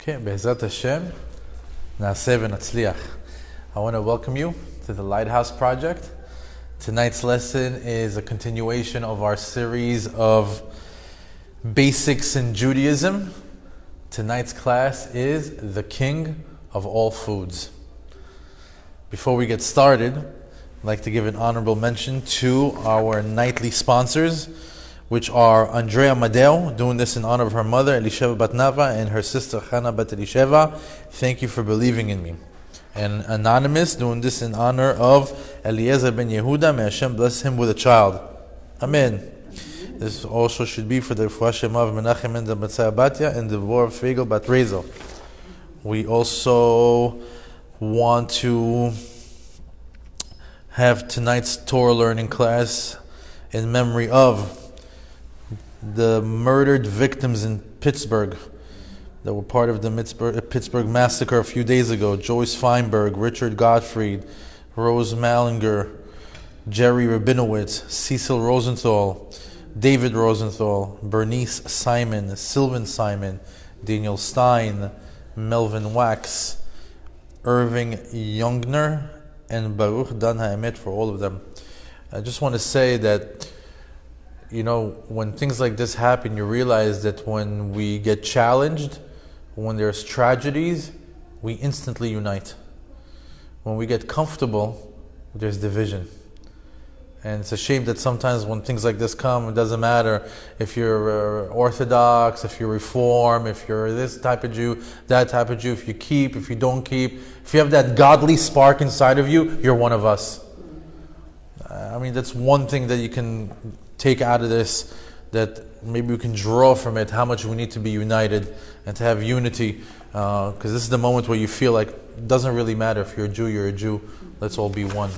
Okay, Be'ezrat Hashem, Na'aseh v'natzliach. I want to welcome you to the Lighthouse Project. Tonight's lesson is a continuation of our series of basics in Judaism. Tonight's class is the King of all foods. Before we get started, I'd like to give an honorable mention to our nightly sponsors, which are Andrea Madeo, doing this in honor of her mother, Elisheva Bat Nava, and her sister, Chana Bat Elisheva. Thank you for believing in me. And Anonymous, doing this in honor of Eliezer ben Yehuda. May Hashem bless him with a child. Amen. This also should be for the Refuah Shema of Menachem and the Matzah Batya and the Vor of Fegel Bat Rezo. We also want to have tonight's Torah learning class in memory of the murdered victims in Pittsburgh that were part of the Pittsburgh massacre a few days ago. Joyce Feinberg, Richard Gottfried, Rose Mallinger, Jerry Rabinowitz, Cecil Rosenthal, David Rosenthal, Bernice Simon, Sylvan Simon, Daniel Stein, Melvin Wax, Irving Youngner, and Baruch Dan HaEmet, for all of them. I just want to say that, you know, when things like this happen, you realize that when we get challenged, when there's tragedies, we instantly unite. When we get comfortable, there's division. And it's a shame that sometimes when things like this come, it doesn't matter if you're Orthodox, if you're Reform, if you're this type of Jew, that type of Jew, if you keep, if you don't keep. If you have that godly spark inside of you, you're one of us. I mean, that's one thing that you can take out of this, that maybe we can draw from it how much we need to be united and to have unity, because this is the moment where you feel like it doesn't really matter if you're a Jew, you're a Jew. Let's all be one.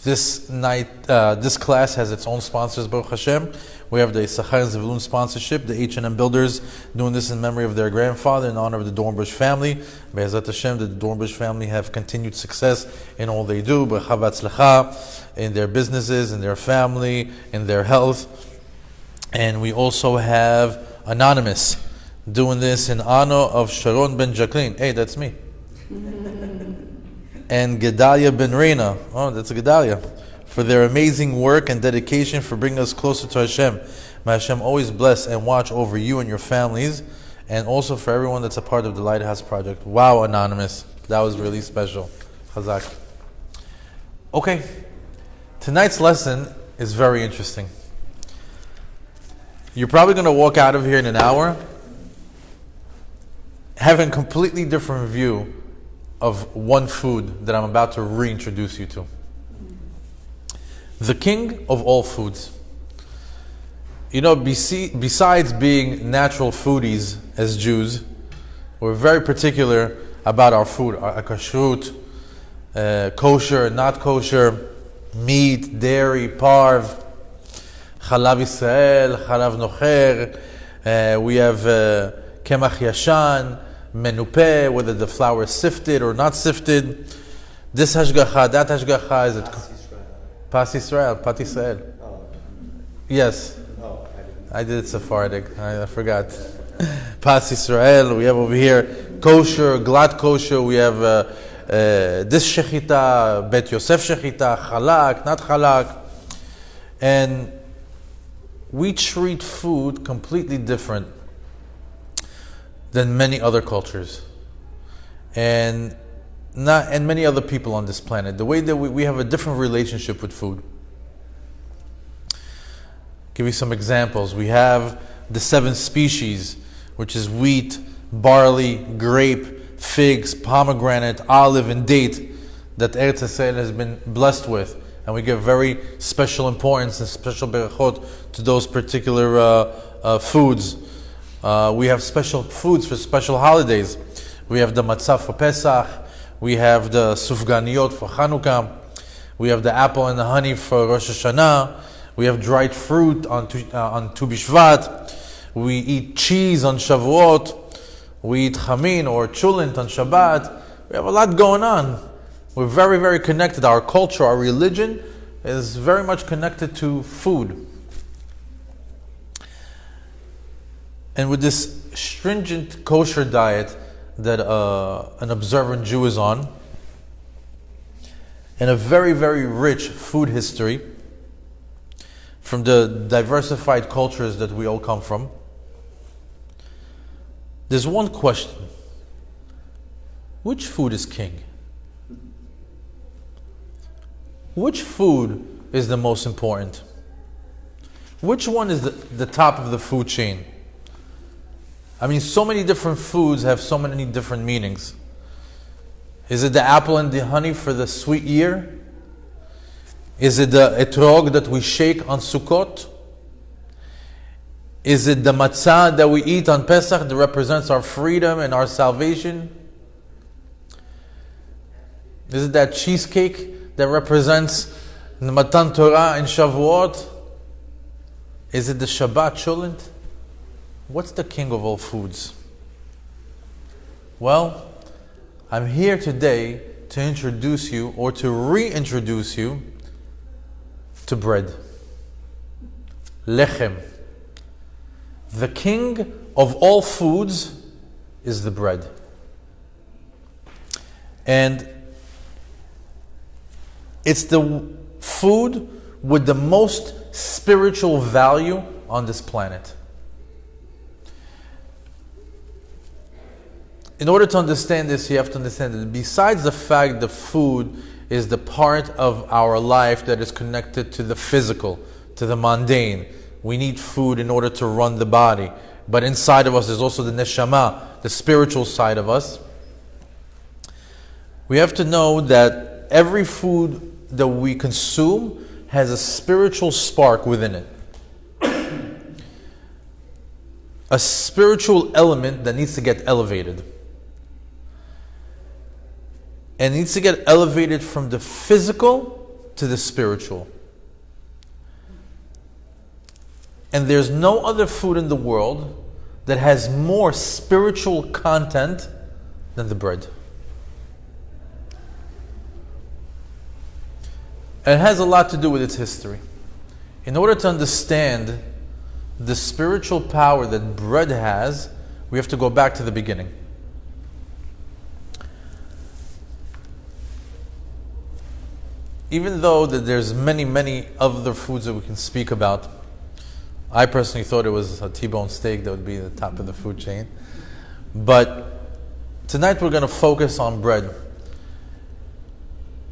This night, this class has its own sponsors, Baruch Hashem. We have the Issachar and Zevulun sponsorship, the H&M Builders doing this in memory of their grandfather, in honor of the Dornbush family. Be'ezrat Hashem, the Dornbush family have continued success in all they do, Bracha v'atzlacha, in their businesses, in their family, in their health. And we also have Anonymous doing this in honor of Sharon ben Jacqueline. Hey, that's me. And Gedalia ben Reina, oh, that's Gedalia, for their amazing work and dedication for bringing us closer to Hashem. May Hashem always bless and watch over you and your families, and also for everyone that's a part of the Lighthouse Project. Wow, Anonymous, that was really special. Chazak. Okay, tonight's lesson is very interesting. You're probably going to walk out of here in an hour having a completely different view of one food that I'm about to reintroduce you to. The king of all foods. You know, besides being natural foodies as Jews, we're very particular about our food, our kashrut, kosher, not kosher, meat, dairy, parv, chalav Yisrael, chalav nocher. We have kemach yashan, menupeh, whether the flour is sifted or not sifted. This hashgacha, that hashgacha, is it? Pas Yisrael, Pat Yisrael. Oh. Yes. Oh, I did it Sephardic. I forgot. Pas Yisrael. We have over here kosher, glad kosher. We have this shechita, Bet Yosef shechita, halak, not halak. And we treat food completely different than many other cultures, and many other people on this planet. The way that we have a different relationship with food. Give you some examples. We have the 7 species, which is wheat, barley, grape, figs, pomegranate, olive, and date, that Eretz Yisrael has been blessed with. And we give very special importance and special berachot to those particular foods. We have special foods for special holidays. We have the matzah for Pesach. We have the sufganiyot for Chanukah. We have the apple and the honey for Rosh Hashanah. We have dried fruit on Tu B'Shvat. We eat cheese on Shavuot. We eat chamin or chulent on Shabbat. We have a lot going on. We're very, very connected. Our culture, our religion is very much connected to food. And with this stringent kosher diet that an observant Jew is on, and a very, very rich food history from the diversified cultures that we all come from, there's one question. Which food is king? Which food is the most important? Which one is the top of the food chain? I mean, so many different foods have so many different meanings. Is it the apple and the honey for the sweet year? Is it the etrog that we shake on Sukkot? Is it the matzah that we eat on Pesach that represents our freedom and our salvation? Is it that cheesecake that represents the Matan Torah and Shavuot? Is it the Shabbat Cholent? What's the king of all foods? Well, I'm here today to introduce you, or to reintroduce you, to bread. Lechem. The king of all foods is the bread. And it's the food with the most spiritual value on this planet. In order to understand this, you have to understand that besides the fact that food is the part of our life that is connected to the physical, to the mundane, we need food in order to run the body. But inside of us there's also the neshama, the spiritual side of us. We have to know that every food that we consume has a spiritual spark within it. A spiritual element that needs to get elevated. And needs to get elevated from the physical to the spiritual. And there's no other food in the world that has more spiritual content than the bread. And it has a lot to do with its history. In order to understand the spiritual power that bread has, we have to go back to the beginning. Even though that there's many other foods that we can speak about, I personally thought it was a T-bone steak that would be the top of the food chain. But tonight we're going to focus on bread.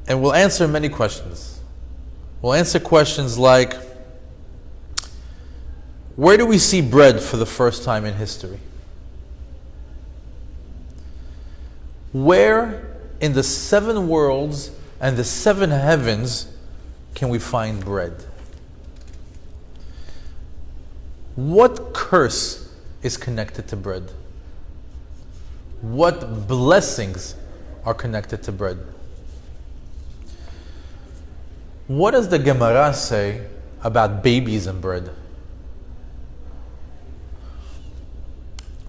And we'll answer many questions. We'll answer questions like, where do we see bread for the first time in history? Where in the 7 worlds and the 7 heavens can we find bread? What curse is connected to bread? What blessings are connected to bread? What does the Gemara say about babies and bread?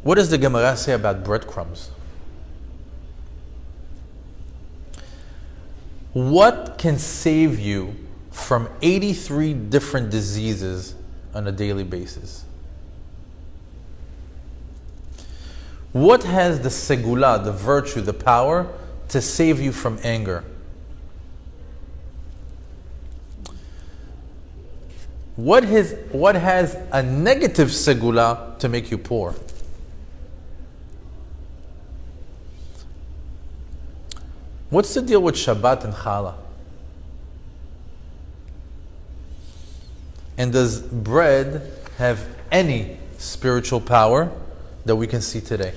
What does the Gemara say about breadcrumbs? What can save you from 83 different diseases on a daily basis? What has the segula, the virtue, the power to save you from anger? What has a negative segula to make you poor? What's the deal with Shabbat and Challah? And does bread have any spiritual power that we can see today?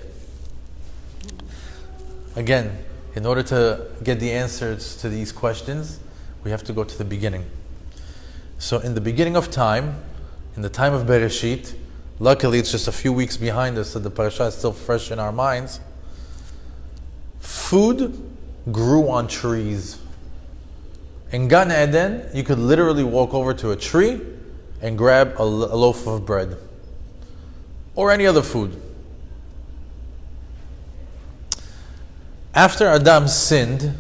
Again, in order to get the answers to these questions, we have to go to the beginning. So in the beginning of time, in the time of Bereshit, luckily it's just a few weeks behind us, so the parasha is still fresh in our minds. Food grew on trees. In Gan Eden, you could literally walk over to a tree and grab a loaf of bread. Or any other food. After Adam sinned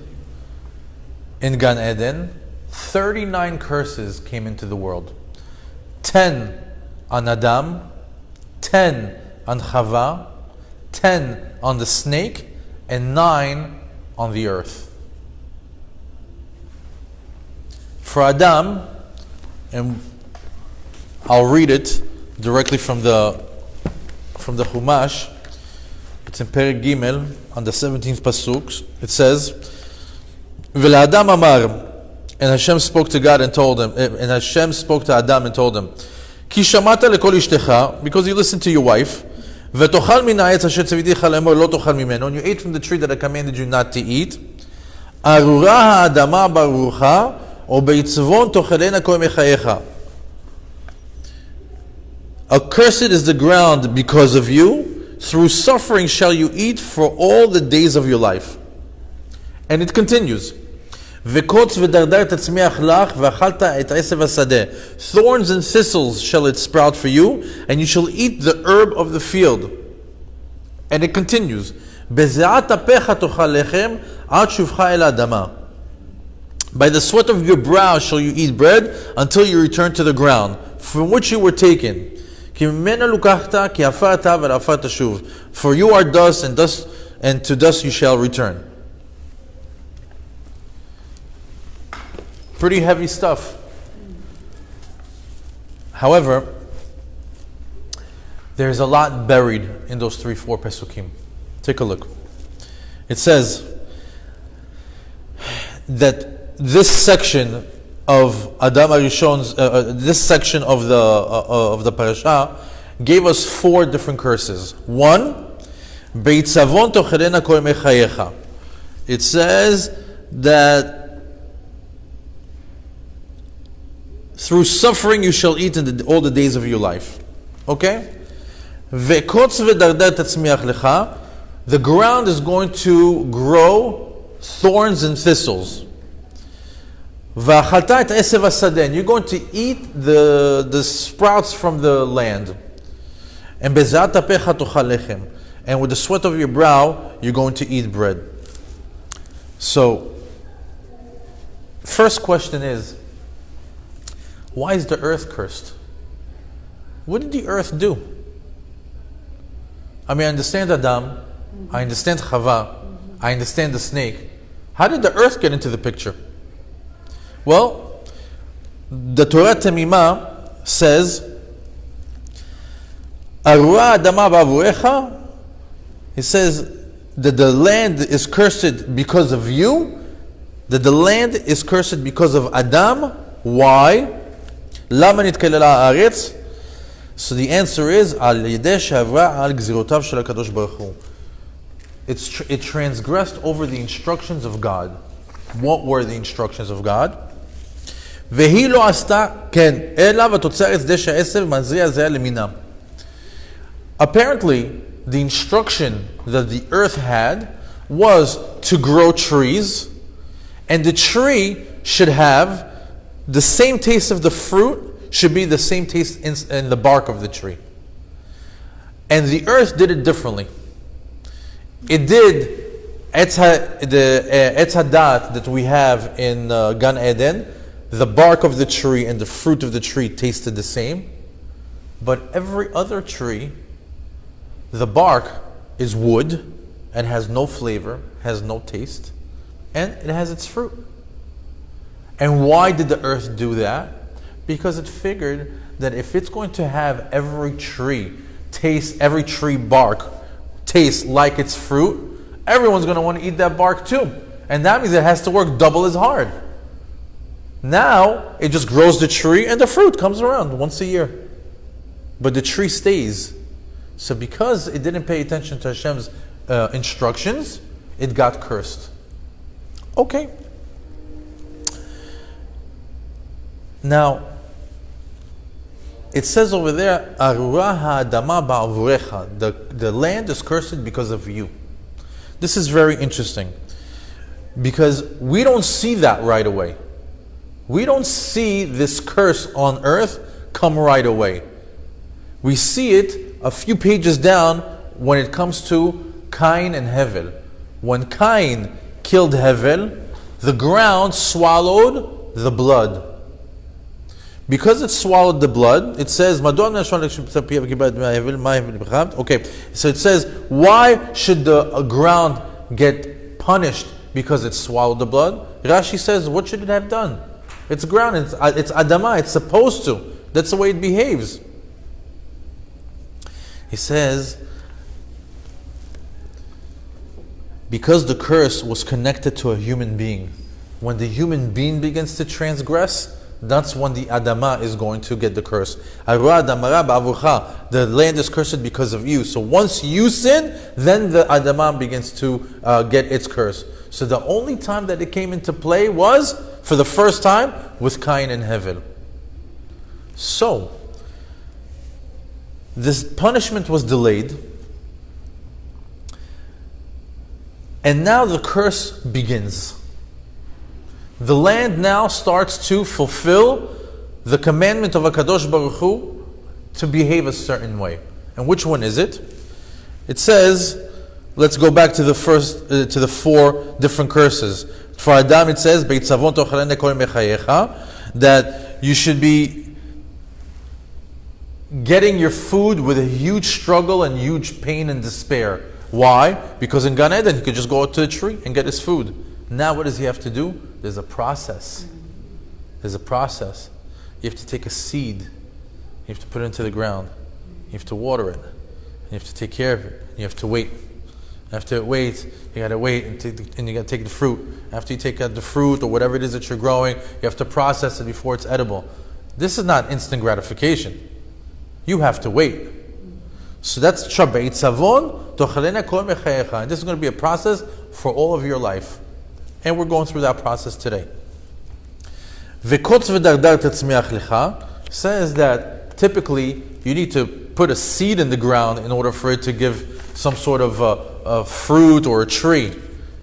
in Gan Eden, 39 curses came into the world. 10 on Adam, 10 on Chava, 10 on the snake, and 9 on the earth. For Adam, and I'll read it directly from the Chumash. It's in Perek Gimel on the 17th pasuk. It says, "V'le'Adam amar," and Hashem spoke to God and told him, and Hashem spoke to Adam and told him, "Ki shamata lekol ishtecha," because you listened to your wife, "V'tochal min ha'etz asher tziviticha le'emor lo tochal mimeno," and you ate from the tree that I commanded you not to eat. "Arura ha'adama barucha, o beitzvon tochelena kol mechayecha." Accursed is the ground because of you. Through suffering shall you eat for all the days of your life. And it continues. Thorns and thistles shall it sprout for you, and you shall eat the herb of the field. And it continues. By the sweat of your brow shall you eat bread until you return to the ground, from which you were taken. For you are dust, and to dust you shall return. Pretty heavy stuff. However, there's a lot buried in those 3-4 pesukim. Take a look. It says that this section of Adam Arishon's, this section of the parasha gave us 4 different curses. 1, Beitzavon tochelena kol mechayecha. It says that through suffering you shall eat in all the days of your life. Okay? Ve'kotz ve'darder tatzmiach lecha. The ground is going to grow thorns and thistles. You're going to eat the sprouts from the land. And with the sweat of your brow, you're going to eat bread. So, first question is, why is the earth cursed? What did the earth do? I mean, I understand Adam, I understand Chava, I understand the snake. How did the earth get into the picture? Well, the Torah Temimah says, "Arua adama ba'avurecha." It says that the land is cursed because of you. That the land is cursed because of Adam. Why? Lama nitkelela haaretz. So the answer is, al yedei she'avra al gzirotav shel HaKadosh Baruch Hu. It transgressed over the instructions of God. What were the instructions of God? והיא לא עשתה כן, אלא ותוצרת דשא עשב מזריע זרע למינם. Apparently, the instruction that the earth had was to grow trees, and the tree should have the same taste of the fruit, should be the same taste in the bark of the tree. And the earth did it differently. It did the Etz Hadat that we have in Gan Eden. The bark of the tree and the fruit of the tree tasted the same. But every other tree, the bark is wood and has no flavor, has no taste, and it has its fruit. And why did the earth do that? Because it figured that if it's going to have every tree bark taste like its fruit, everyone's going to want to eat that bark too. And that means it has to work double as hard. Now, it just grows the tree and the fruit comes around once a year. But the tree stays. So because it didn't pay attention to Hashem's instructions, it got cursed. Okay. Now, it says over there, Arura ha'adama ba'avurecha. The land is cursed because of you. This is very interesting. Because we don't see that right away. We don't see this curse on earth come right away. We see it a few pages down when it comes to Cain and Hevel. When Cain killed Hevel, the ground swallowed the blood. Because it swallowed the blood, it says, okay, so it says, why should the ground get punished because it swallowed the blood? Rashi says, what should it have done? It's ground, it's Adama, it's supposed to. That's the way it behaves. He says, because the curse was connected to a human being, when the human being begins to transgress, that's when the Adama is going to get the curse. The land is cursed because of you. So once you sin, then the Adama begins to get its curse. So the only time that it came into play was, for the first time, with Cain and Hevel. So, this punishment was delayed, and now the curse begins. The land now starts to fulfill the commandment of HaKadosh Baruch Hu to behave a certain way. And which one is it? It says, let's go back to the first, to the 4 different curses. For Adam it says, that you should be getting your food with a huge struggle and huge pain and despair. Why? Because in Gan Eden he could just go out to a tree and get his food. Now what does he have to do? There's a process. There's a process. You have to take a seed. You have to put it into the ground. You have to water it. You have to take care of it. You have to wait. After it waits, you got to wait and you got to take the fruit. After you take out the fruit or whatever it is that you're growing, you have to process it before it's edible. This is not instant gratification. You have to wait. So that's Shabbat Savon, and this is going to be a process for all of your life. And we're going through that process today. Says that typically you need to put a seed in the ground in order for it to give some sort of a fruit or a tree.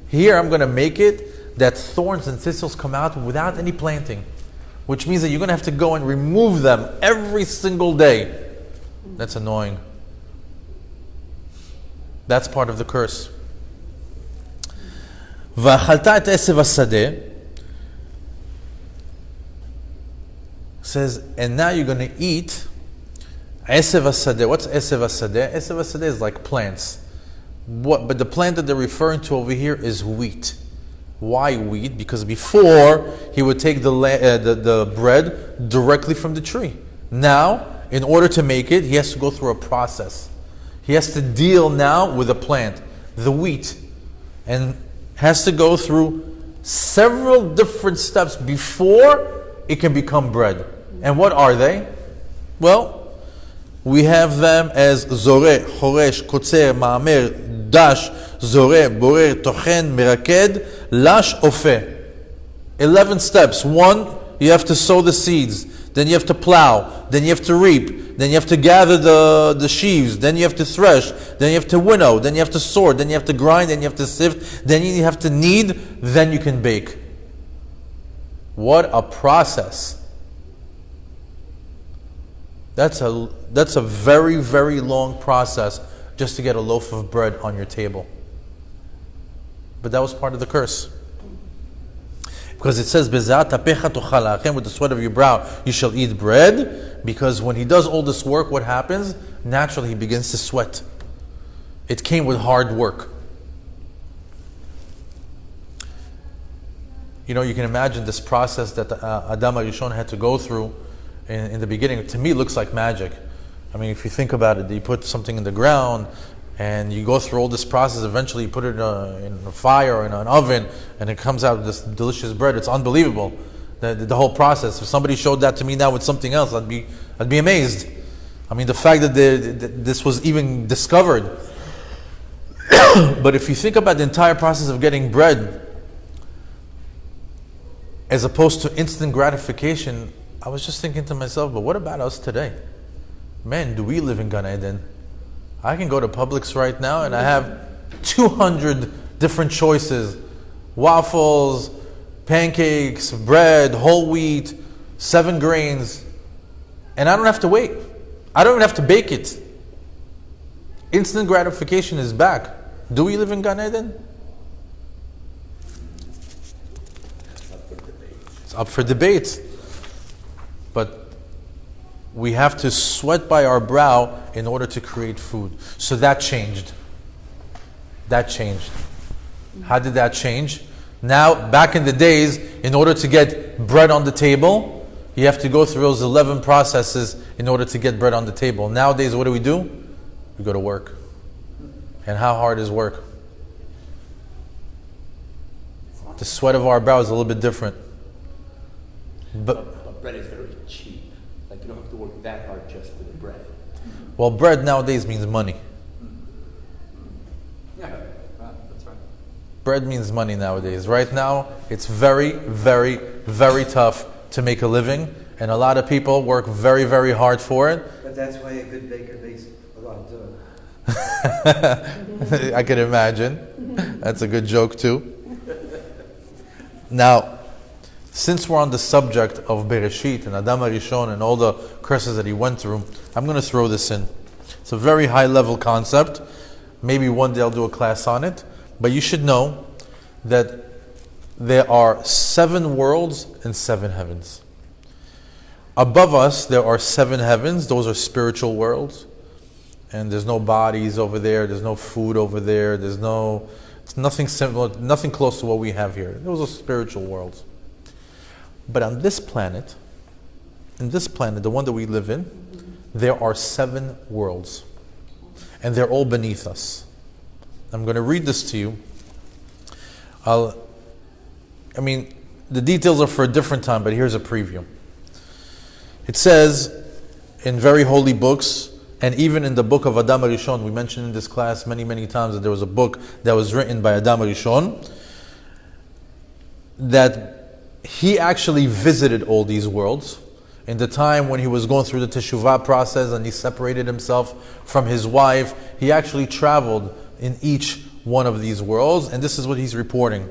Here I'm going to make it that thorns and thistles come out without any planting, which means that you're going to have to go and remove them every single day. That's annoying. That's part of the curse. Says, and now you're going to eat Esev Hasadeh. What's Esev Hasadeh? Esev Hasadeh is like plants. But the plant that they're referring to over here is wheat. Why wheat? Because before he would take the bread directly from the tree. Now, in order to make it, he has to go through a process. He has to deal now with the plant, the wheat, and has to go through several different steps before it can become bread. And what are they? Well, we have them as Zoreh, Choresh, Kotzer, Ma'amer, Dash, Zoreh, Borer, Tochen, Meraked, Lash, Ofeh. 11 steps. 1, you have to sow the seeds. Then you have to plow. Then you have to reap. Then you have to gather the sheaves. Then you have to thresh. Then you have to winnow. Then you have to sort. Then you have to grind. Then you have to sift. Then you have to knead. Then you can bake. What a process. That's a very, very long process just to get a loaf of bread on your table. But that was part of the curse. Because it says, with the sweat of your brow you shall eat bread. Because when he does all this work, what happens? Naturally he begins to sweat. It came with hard work. You know, you can imagine this process that Adam HaRishon had to go through in the beginning. To me, it looks like magic. I mean, if you think about it, you put something in the ground, and you go through all this process. Eventually, you put it in a fire or in an oven, and it comes out with this delicious bread. It's unbelievable, the whole process. If somebody showed that to me now with something else, I'd be amazed. I mean, the fact that this was even discovered. But if you think about the entire process of getting bread, as opposed to instant gratification, I was just thinking to myself, but what about us today? Man, do we live in Gan Eden? I can go to Publix right now and I have 200 different choices. Waffles, pancakes, bread, whole wheat, 7 grains. And I don't have to wait. I don't even have to bake it. Instant gratification is back. Do we live in Gan Eden? It's up for debate. But we have to sweat by our brow in order to create food. So that changed. That changed. How did that change? Now, back in the days, in order to get bread on the table, you have to go through those 11 processes in order to get bread on the table. Nowadays, what do? We go to work. And how hard is work? The sweat of our brow is a little bit different. But bread is very cheap. Like, you don't have to work that hard just for the bread. Well, bread nowadays means money. Yeah, that's right. Bread means money nowadays. Right now, it's very, very, very tough to make a living, and a lot of people work very, very hard for it. But that's why a good baker makes a lot of dough. I can imagine. That's a good joke too. Now, since we're on the subject of Bereshit and Adam HaRishon and all the curses that he went through, I'm going to throw this in. It's a very high level concept. Maybe one day I'll do a class on it. But you should know that there are 7 worlds and 7 heavens. Above us, there are 7 heavens. Those are spiritual worlds. And there's no bodies over there. There's no food over there. It's nothing similar, nothing close to what we have here. Those are spiritual worlds. But on this planet, the one that we live in, there are 7 worlds. And they're all beneath us. I'm going to read this to you. The details are for a different time, but here's a preview. It says in very holy books, and even in the book of Adam HaRishon, we mentioned in this class many, many times that there was a book that was written by Adam HaRishon, that he actually visited all these worlds in the time when he was going through the teshuvah process and he separated himself from his wife. He actually traveled in each one of these worlds, and this is what he's reporting.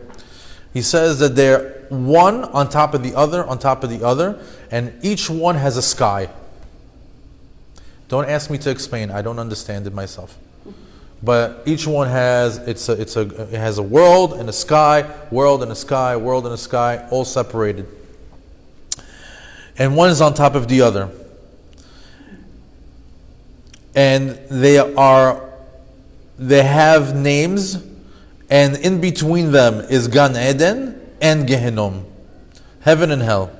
He says that they're one on top of the other, and each one has a sky. Don't ask me to explain. I don't understand it myself. But each one has it has a world and a sky, world and a sky, world and a sky, all separated. And one is on top of the other. And they have names, and in between them is Gan Eden and Gehenom, heaven and hell.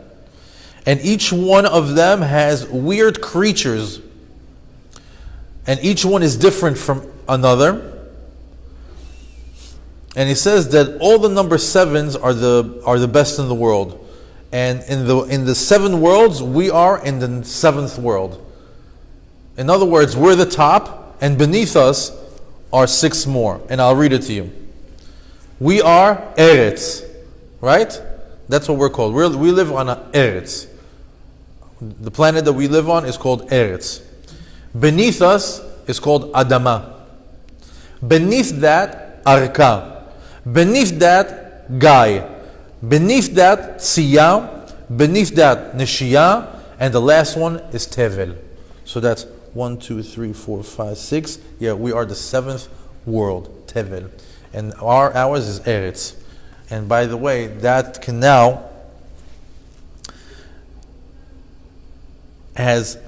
And each one of them has weird creatures, and each one is different from another. And he says that all the number 7s are the best in the world. And in the 7 worlds, we are in the 7th world. In other words, we're the top, and beneath us are 6 more. And I'll read it to you. We are Eretz, right? That's what we're called. We live on a Eretz. The planet that we live on is called Eretz. Beneath us is called Adama. Beneath that, Arka. Beneath that, Gai. Beneath that, Tziyah. Beneath that, Neshiyah. And the last one is Tevel. So that's 1, 2, 3, 4, 5, 6. Yeah, we are the 7th world, Tevel. And ours is Eretz. And by the way, that canal has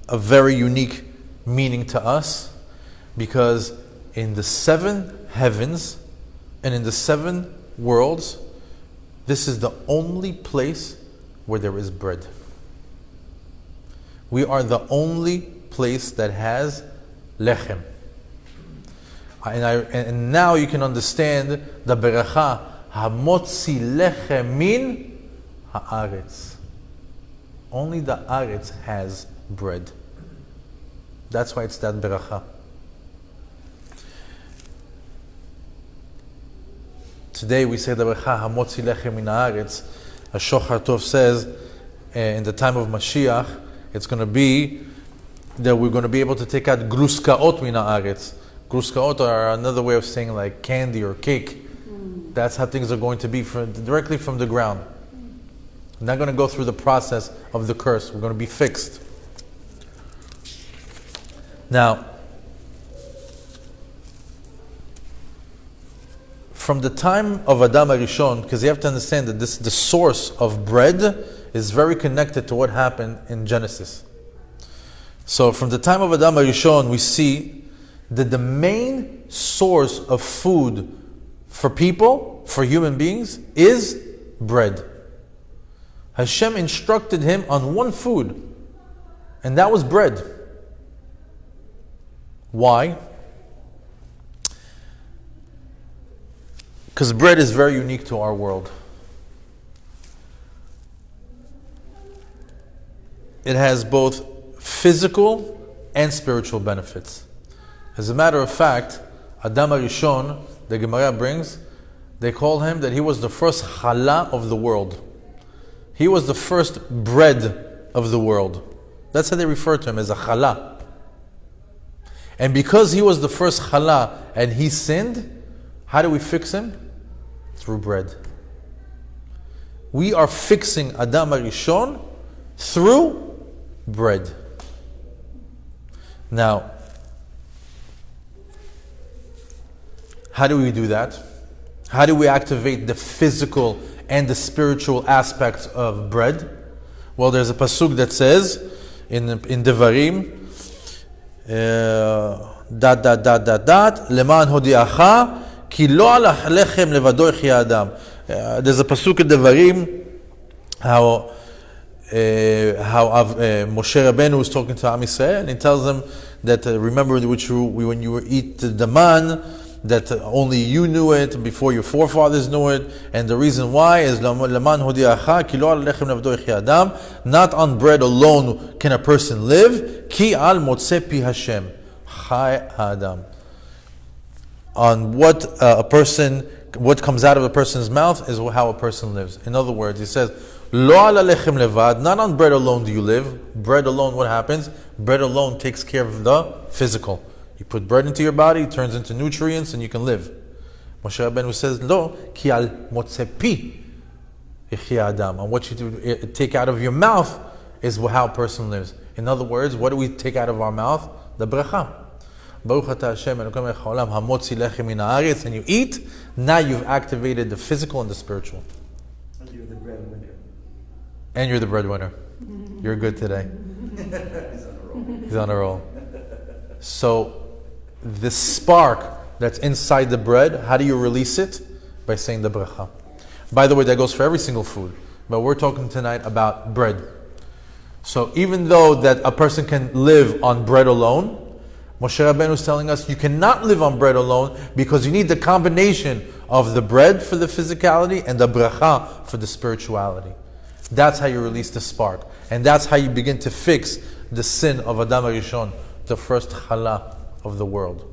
a very unique meaning to us, because in the 7 heavens and in the 7 worlds, this is the only place where there is bread. We are the only place that has lechem. And now you can understand the beracha, hamotzi lechem min haaretz. Only the Aretz has bread. That's why it's that beracha. Today we say the beracha, hamotzi lechem min haaretz. As Shochar Tov says, in the time of Mashiach, it's going to be that we're going to be able to take out gruskaot min haaretz. Gruskaot are another way of saying like candy or cake. That's how things are going to be directly from the ground. We're not going to go through the process of the curse. We're going to be fixed. Now, from the time of Adam HaRishon, because you have to understand that the source of bread is very connected to what happened in Genesis. So from the time of Adam HaRishon, we see that the main source of food for people, for human beings, is bread. Hashem instructed him on one food, and that was bread. Why? Because bread is very unique to our world. It has both physical and spiritual benefits. As a matter of fact, Adam HaRishon, the Gemara brings, they call him that he was the first challah of the world. He was the first bread of the world. That's how they refer to him, as a challah. And because he was the first challah and he sinned, how do we fix him? Through bread. We are fixing Adam HaRishon through bread. Now, how do we do that? How do we activate the physical and the spiritual aspects of bread? Well, there's a pasuk that says in Devarim, leman hodiacha ki lo al lechem levado yechya adam. There's a pasuk in Devarim how Moshe Rabbeinu was talking to Am Yisrael, and he tells them that remember when you eat the man, that only you knew it before your forefathers knew it, and the reason why is leman hodiacha ki lo al lechem levado yechya adam. Not on bread alone can a person live. Ki al motze pi Hashem chai adam. On what comes out of a person's mouth is how a person lives. In other words, he says, lo ala lechem levad, not on bread alone do you live. Bread alone, what happens? Bread alone takes care of the physical. You put bread into your body, it turns into nutrients, and you can live. Moshe Rabbeinu says, lo, ki al motze pi yechya adam. And what you take out of your mouth is how a person lives. In other words, what do we take out of our mouth? The bracha. Baruch atah Hashem Elokeinu melech haolam hamotzi lechem min haaretz, and you eat. Now you've activated the physical and the spiritual. And you're the breadwinner. And you're the breadwinner. You're good today. He's on a roll. He's on a roll. So, the spark that's inside the bread, how do you release it? By saying the bracha. By the way, that goes for every single food. But we're talking tonight about bread. So even though that a person can live on bread alone, Moshe Rabbeinu is telling us you cannot live on bread alone because you need the combination of the bread for the physicality and the bracha for the spirituality. That's how you release the spark. And that's how you begin to fix the sin of Adam HaRishon, the first challah of the world.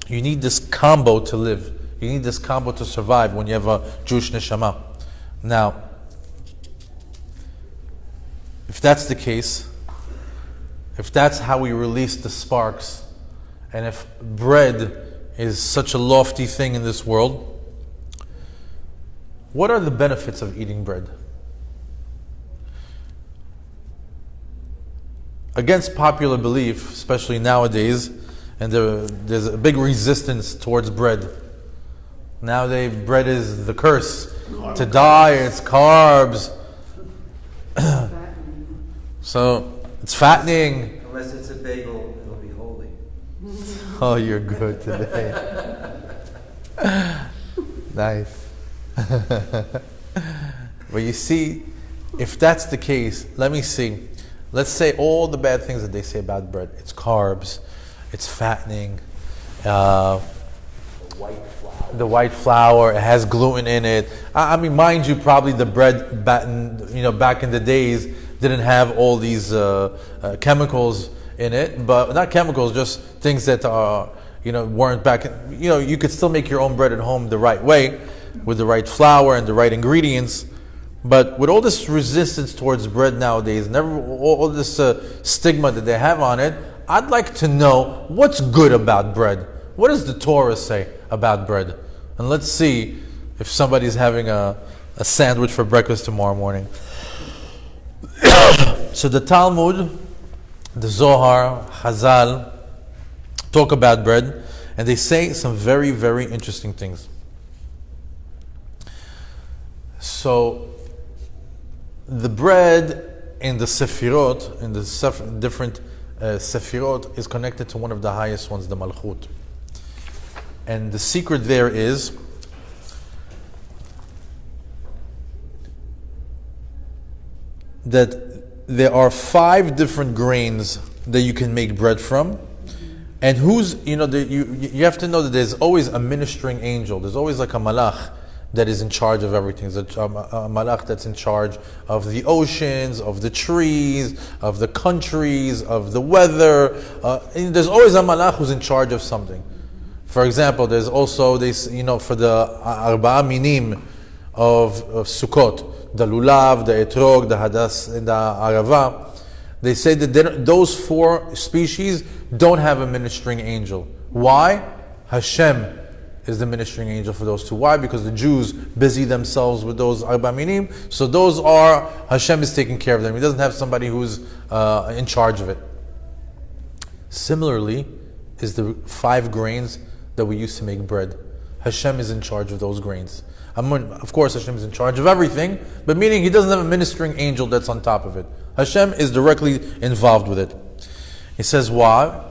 You need this combo to live. You need this combo to survive when you have a Jewish neshama. Now, if that's the case, if that's how we release the sparks, and if bread is such a lofty thing in this world, what are the benefits of eating bread? Against popular belief, especially nowadays, and there's a big resistance towards bread. Nowadays, bread is the curse. To die, it's carbs. So, it's fattening. Unless it's a bagel, it'll be holy. Oh, you're good today. Nice. But you see, if that's the case, let me see. Let's say all the bad things that they say about bread. It's carbs, it's fattening, the white flour, it has gluten in it. I mean, mind you, probably the bread back in the days didn't have all these chemicals in it, but not chemicals, just things that weren't back. You could still make your own bread at home the right way, with the right flour and the right ingredients. But with all this resistance towards bread nowadays, and all this stigma that they have on it, I'd like to know what's good about bread. What does the Torah say about bread? And let's see if somebody's having a sandwich for breakfast tomorrow morning. So the Talmud, the Zohar, Chazal, talk about bread, and they say some very, very interesting things. So, the bread in the Sefirot, in the different Sefirot, is connected to one of the highest ones, the Malchut. And the secret there is that there are 5 different grains that you can make bread from. And you have to know that there's always a ministering angel. There's always like a malach that is in charge of everything. There's a malach that's in charge of the oceans, of the trees, of the countries, of the weather. And there's always a malach who's in charge of something. For example, there's also this, for the arba'a minim of Sukkot, the lulav, the etrog, the hadas, and the arava. They say that those 4 species don't have a ministering angel. Why? Hashem is the ministering angel for those 2. Why? Because the Jews busy themselves with those arba minim. So those are, Hashem is taking care of them. He doesn't have somebody who's in charge of it. Similarly, is the 5 grains that we use to make bread. Hashem is in charge of those grains. Of course, Hashem is in charge of everything, but meaning He doesn't have a ministering angel that's on top of it. Hashem is directly involved with it. He says, why?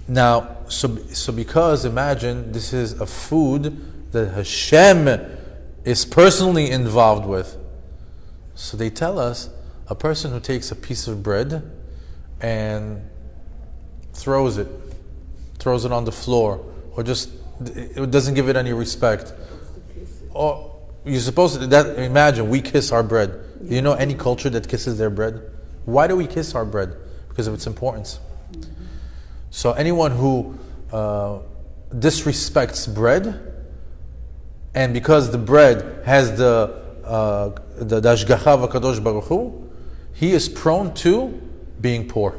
Now, so because imagine this is a food that Hashem is personally involved with. So they tell us a person who takes a piece of bread and throws it on the floor, or just it doesn't give it any respect. Or you're supposed to imagine we kiss our bread. Do you know any culture that kisses their bread? Why do we kiss our bread? Because of its importance. So anyone who disrespects bread, and because the bread has the Hashgacha v'Kadosh Baruch Hu, he is prone to being poor.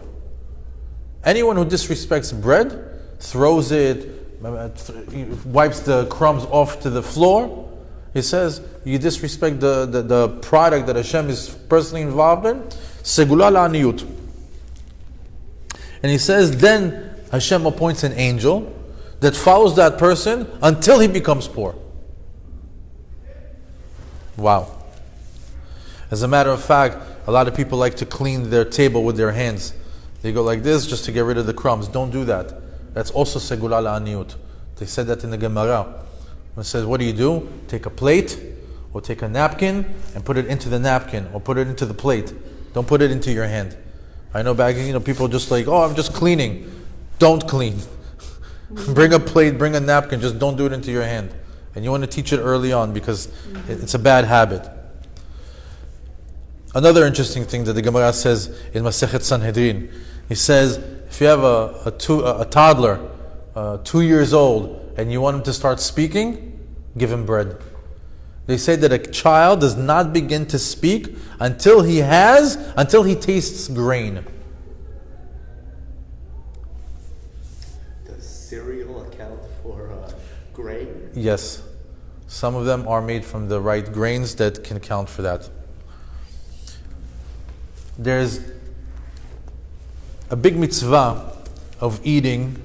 Anyone who disrespects bread, throws it, wipes the crumbs off to the floor, he says, you disrespect the product that Hashem is personally involved in, segula la'aniyut. And he says, then Hashem appoints an angel that follows that person until he becomes poor. Wow. As a matter of fact, a lot of people like to clean their table with their hands. They go like this just to get rid of the crumbs. Don't do that. That's also segula la'aniyut. They said that in the Gemara. It says, what do? Take a plate or take a napkin and put it into the napkin or put it into the plate. Don't put it into your hand. I know back, people just like, I'm just cleaning. Don't clean. Bring a plate, bring a napkin, just don't do it into your hand. And you want to teach it early on because it's a bad habit. Another interesting thing that the Gemara says in Masechet Sanhedrin, he says, if you have a toddler, 2 years old, and you want him to start speaking, give him bread. They say that a child does not begin to speak until he tastes grain. Does cereal account for grain? Yes. Some of them are made from the right grains that can count for that. There's a big mitzvah of eating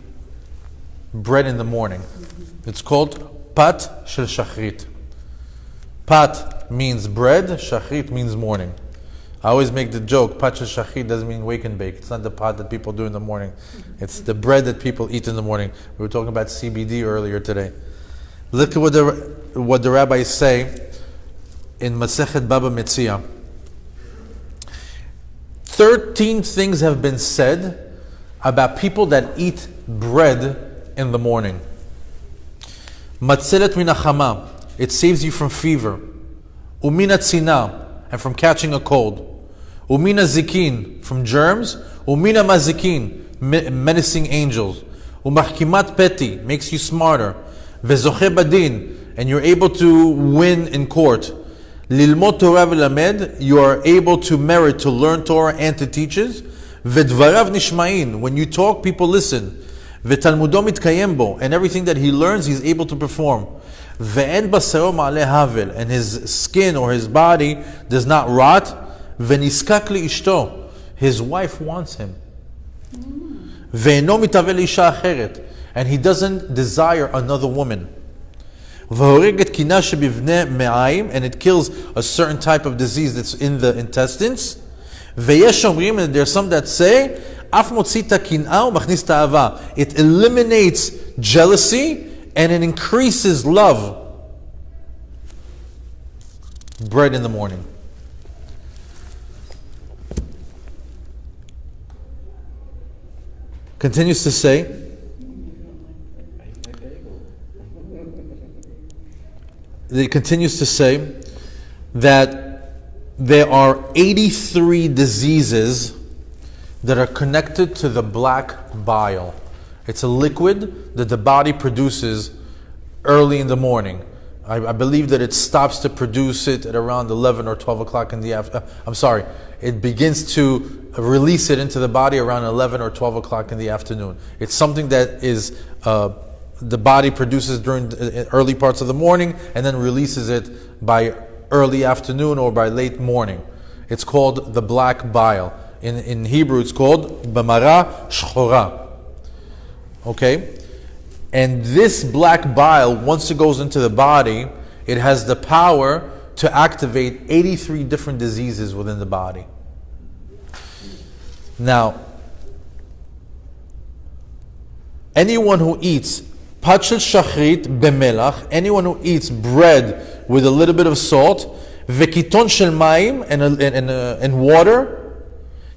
bread in the morning. It's called Pat Shel Shachrit. Pat means bread, Shachrit means morning. I always make the joke, Pat Shel Shachrit doesn't mean wake and bake. It's not the pot that people do in the morning. It's the bread that people eat in the morning. We were talking about CBD earlier today. Look at what the rabbis say in Masechet Baba Metzia. 13 things have been said about people that eat bread in the morning. Matzelet min hachama, it saves you from fever. Umina tzina, and from catching a cold. Umina zikin, from germs. Umina mazikin, menacing angels. Umachkimat peti, makes you smarter. Vezoche badin, and you're able to win in court. Lilmot Torah v'lamed, you are able to merit to learn Torah and to teach it. V'dvarav nishma'in, when you talk, people listen. V'talmudo mitkayem bo, and everything that he learns, he's able to perform. Ve'en basaro ma'aleh havel, and his skin or his body does not rot. V'niskak li'ishto, his wife wants him. Ve'eno mitavel isha acheret, and he doesn't desire another woman. V'horeget kina shebivnei me'ayim, and it kills a certain type of disease that's in the intestines. Ve'yesh omrim, and there's some that say, Af motzi kin'ah u'machnis ta'ava. It eliminates jealousy and it increases love. Bread in the morning. Continues to say, that there are 83 diseases that are connected to the black bile. It's a liquid that the body produces early in the morning. I believe that it stops to produce it at around 11 or 12 o'clock in the afternoon. It begins to release it into the body around 11 or 12 o'clock in the afternoon. It's something that is the body produces during the early parts of the morning and then releases it by early afternoon or by late morning. It's called the black bile. In Hebrew it's called bamara shchora. Okay? And this black bile, once it goes into the body, it has the power to activate 83 different diseases within the body. Now, anyone who eats pachel shachrit bemelach, anyone who eats bread with a little bit of salt, vekiton shel mayim, and water,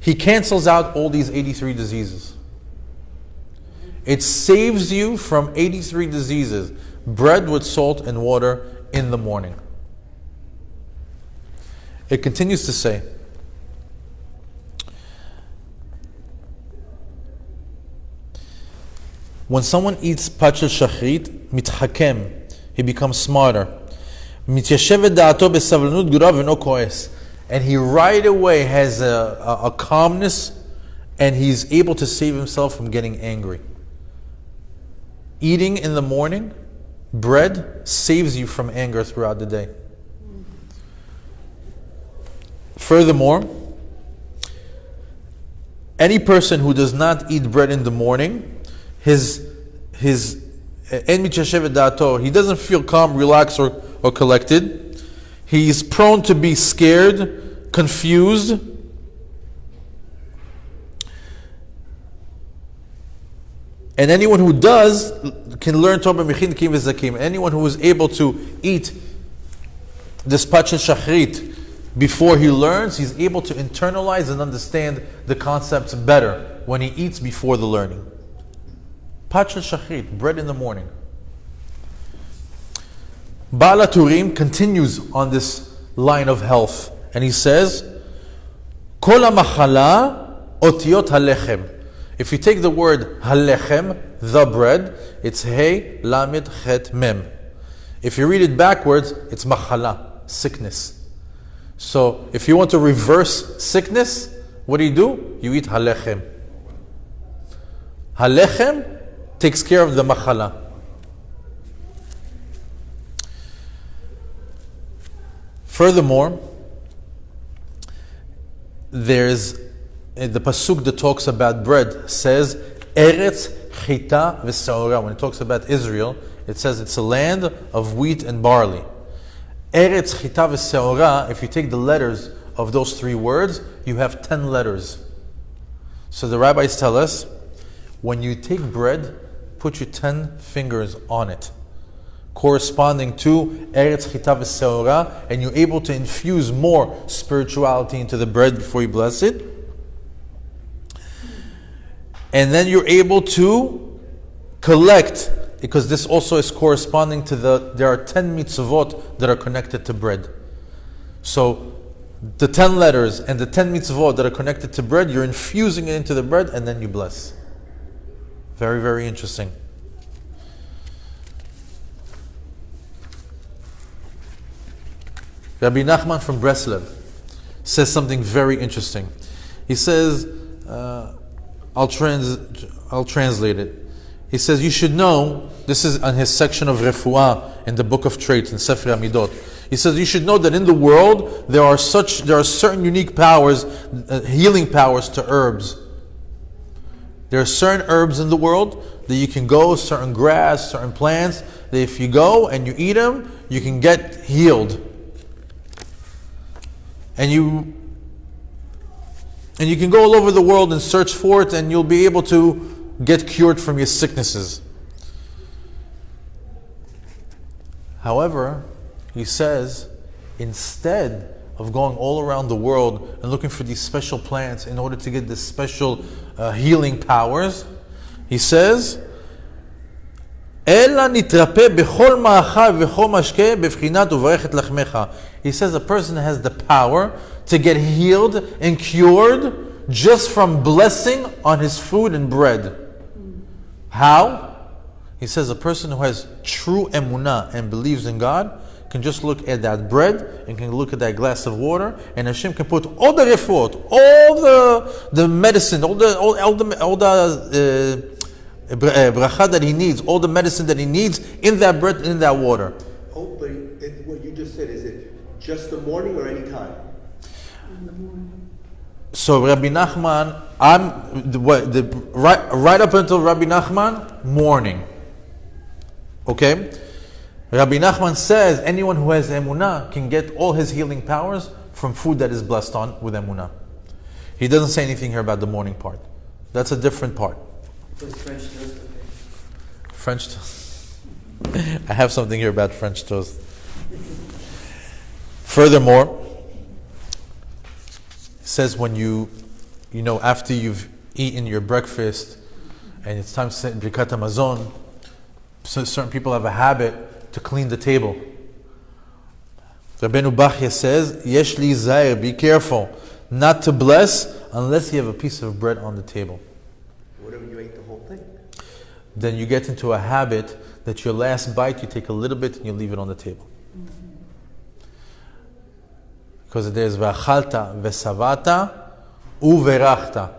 he cancels out all these 83 diseases. It saves you from 83 diseases. Bread with salt and water in the morning. It continues to say, when someone eats pachel shachrit, mitchakem, he becomes smarter. Mityashevet da'ato besavlanut gura v'no koes. And he right away has a calmness, and he's able to save himself from getting angry. Eating in the morning, bread, saves you from anger throughout the day. Furthermore, any person who does not eat bread in the morning, he doesn't feel calm, relaxed, or collected. He's prone to be scared, confused. And anyone who does can learn Torah Mechin Kim V'Zakim. Anyone who is able to eat this pachel shachrit before he learns, he's able to internalize and understand the concepts better when he eats before the learning. Pachel shachrit, bread in the morning. Baal HaTurim continues on this line of health, and he says, Kol ha'machala otiyot halechem. If you take the word halechem, the bread, it's hey, lamed, chet, mem. If you read it backwards, it's machala, sickness. So if you want to reverse sickness, what do? You eat halechem. Halechem takes care of the machala. Furthermore, there's the pasuk that talks about bread says Eretz Chita v'Seora. When it talks about Israel, it says it's a land of wheat and barley. Eretz Chita v'Seora, if you take the letters of those three words, you have 10 letters. So the rabbis tell us, when you take bread, put your 10 fingers on it, corresponding to Eretz Chita v'Seora, and you're able to infuse more spirituality into the bread before you bless it. And then you're able to collect, because this also is corresponding to there are 10 mitzvot that are connected to bread. So the 10 letters and the 10 mitzvot that are connected to bread, you're infusing it into the bread and then you bless. Very, very interesting. Rabbi Nachman from Breslev says something very interesting. He says, I'll translate it. He says, you should know, this is on his section of Refuah in the book of traits in Sefer Amidot. He says, you should know that in the world there are certain unique powers, healing powers to herbs. There are certain herbs in the world that you can go, certain grass, certain plants, that if you go and you eat them, you can get healed. And And you can go all over the world and search for it, and you'll be able to get cured from your sicknesses. However, he says, instead of going all around the world and looking for these special plants in order to get this special healing powers, he says, אלא נתרפא בכל מאכל וכל משקה בבחינת וברך את לחמך. He says a person has the power to get healed and cured just from blessing on his food and bread. How? He says a person who has true emunah and believes in God can just look at that bread and can look at that glass of water, and Hashem can put all the refuot, all the medicine, all the bracha that he needs, all the medicine that he needs in that bread, in that water. Oh, but what you just said, is it just the morning or any time? In the morning. So Rabbi Nachman, right up until Rabbi Nachman, morning. Okay? Rabbi Nachman says anyone who has emunah can get all his healing powers from food that is blessed on with emunah. He doesn't say anything here about the morning part. That's a different part. Was French toast okay? French toast. I have something here about French toast. Furthermore, it says when after you've eaten your breakfast and it's time to sit in Birkat Hamazon, so certain people have a habit to clean the table. Rabbeinu Bachya says, Yesh li zair, be careful not to bless unless you have a piece of bread on the table. What if you ate the whole thing? Then you get into a habit that your last bite, you take a little bit and you leave it on the table. Because there's v'achalta v'savata u'verachta.